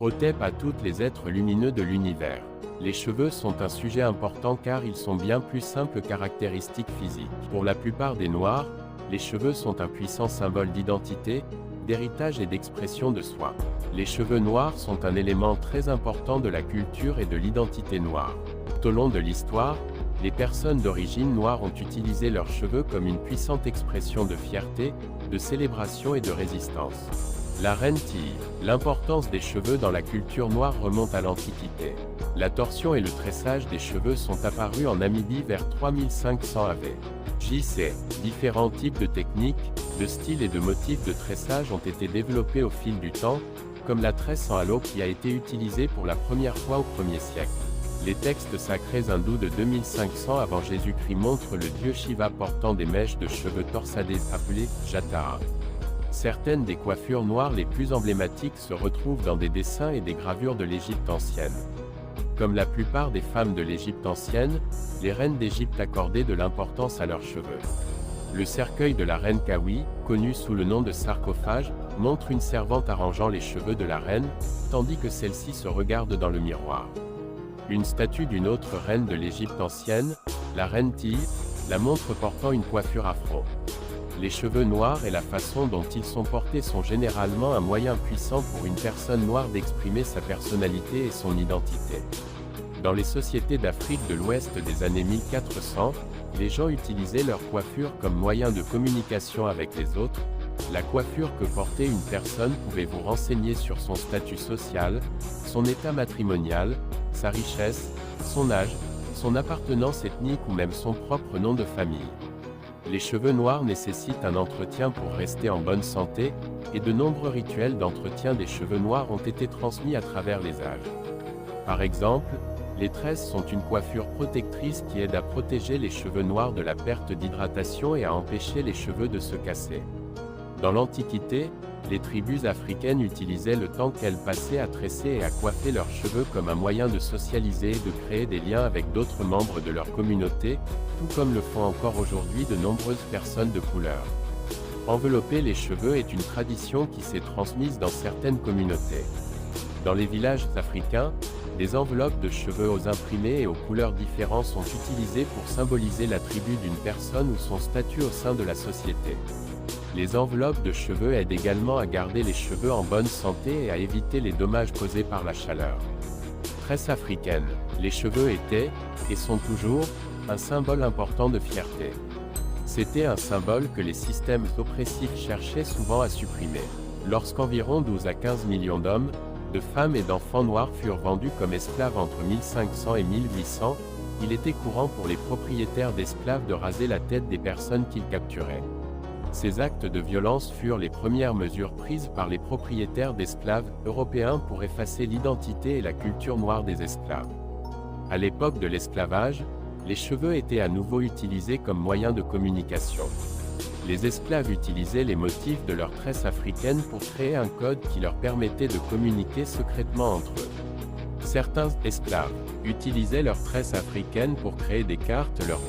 Hotep à tous les êtres lumineux de l'univers. Les cheveux sont un sujet important car ils sont bien plus simples caractéristiques physiques. Pour la plupart des Noirs, les cheveux sont un puissant symbole d'identité, d'héritage et d'expression de soi. Les cheveux noirs sont un élément très important de la culture et de l'identité noire. Tout au long de l'histoire, les personnes d'origine noire ont utilisé leurs cheveux comme une puissante expression de fierté, de célébration et de résistance. La reine Tii. L'importance des cheveux dans la culture noire remonte à l'Antiquité. La torsion et le tressage des cheveux sont apparus en Namibie vers 3500 AV. JC. Différents types de techniques, de styles et de motifs de tressage ont été développés au fil du temps, comme la tresse en halo qui a été utilisée pour la première fois au 1er siècle. Les textes sacrés hindous de 2500 avant Jésus-Christ montrent le dieu Shiva portant des mèches de cheveux torsadés appelées Jatara. Certaines des coiffures noires les plus emblématiques se retrouvent dans des dessins et des gravures de l'Égypte ancienne. Comme la plupart des femmes de l'Égypte ancienne, les reines d'Égypte accordaient de l'importance à leurs cheveux. Le cercueil de la reine Kawi, connu sous le nom de sarcophage, montre une servante arrangeant les cheveux de la reine, tandis que celle-ci se regarde dans le miroir. Une statue d'une autre reine de l'Égypte ancienne, la reine Tii, la montre portant une coiffure afro. Les cheveux noirs et la façon dont ils sont portés sont généralement un moyen puissant pour une personne noire d'exprimer sa personnalité et son identité. Dans les sociétés d'Afrique de l'Ouest des années 1400, les gens utilisaient leur coiffure comme moyen de communication avec les autres. La coiffure que portait une personne pouvait vous renseigner sur son statut social, son état matrimonial, sa richesse, son âge, son appartenance ethnique ou même son propre nom de famille. Les cheveux noirs nécessitent un entretien pour rester en bonne santé, et de nombreux rituels d'entretien des cheveux noirs ont été transmis à travers les âges. Par exemple, les tresses sont une coiffure protectrice qui aide à protéger les cheveux noirs de la perte d'hydratation et à empêcher les cheveux de se casser. Dans l'Antiquité, les tribus africaines utilisaient le temps qu'elles passaient à tresser et à coiffer leurs cheveux comme un moyen de socialiser et de créer des liens avec d'autres membres de leur communauté, tout comme le font encore aujourd'hui de nombreuses personnes de couleur. Envelopper les cheveux est une tradition qui s'est transmise dans certaines communautés. Dans les villages africains, des enveloppes de cheveux aux imprimés et aux couleurs différentes sont utilisées pour symboliser la tribu d'une personne ou son statut au sein de la société. Les enveloppes de cheveux aident également à garder les cheveux en bonne santé et à éviter les dommages causés par la chaleur. Tresse africaine. Les cheveux étaient, et sont toujours, un symbole important de fierté. C'était un symbole que les systèmes oppressifs cherchaient souvent à supprimer. Lorsqu'environ 12 à 15 millions d'hommes, de femmes et d'enfants noirs furent vendus comme esclaves entre 1500 et 1800, il était courant pour les propriétaires d'esclaves de raser la tête des personnes qu'ils capturaient. Ces actes de violence furent les premières mesures prises par les propriétaires d'esclaves européens pour effacer l'identité et la culture noire des esclaves. À l'époque de l'esclavage, les cheveux étaient à nouveau utilisés comme moyen de communication. Les esclaves utilisaient les motifs de leurs tresses africaines pour créer un code qui leur permettait de communiquer secrètement entre eux. Certains esclaves utilisaient leurs tresses africaines pour créer des cartes leur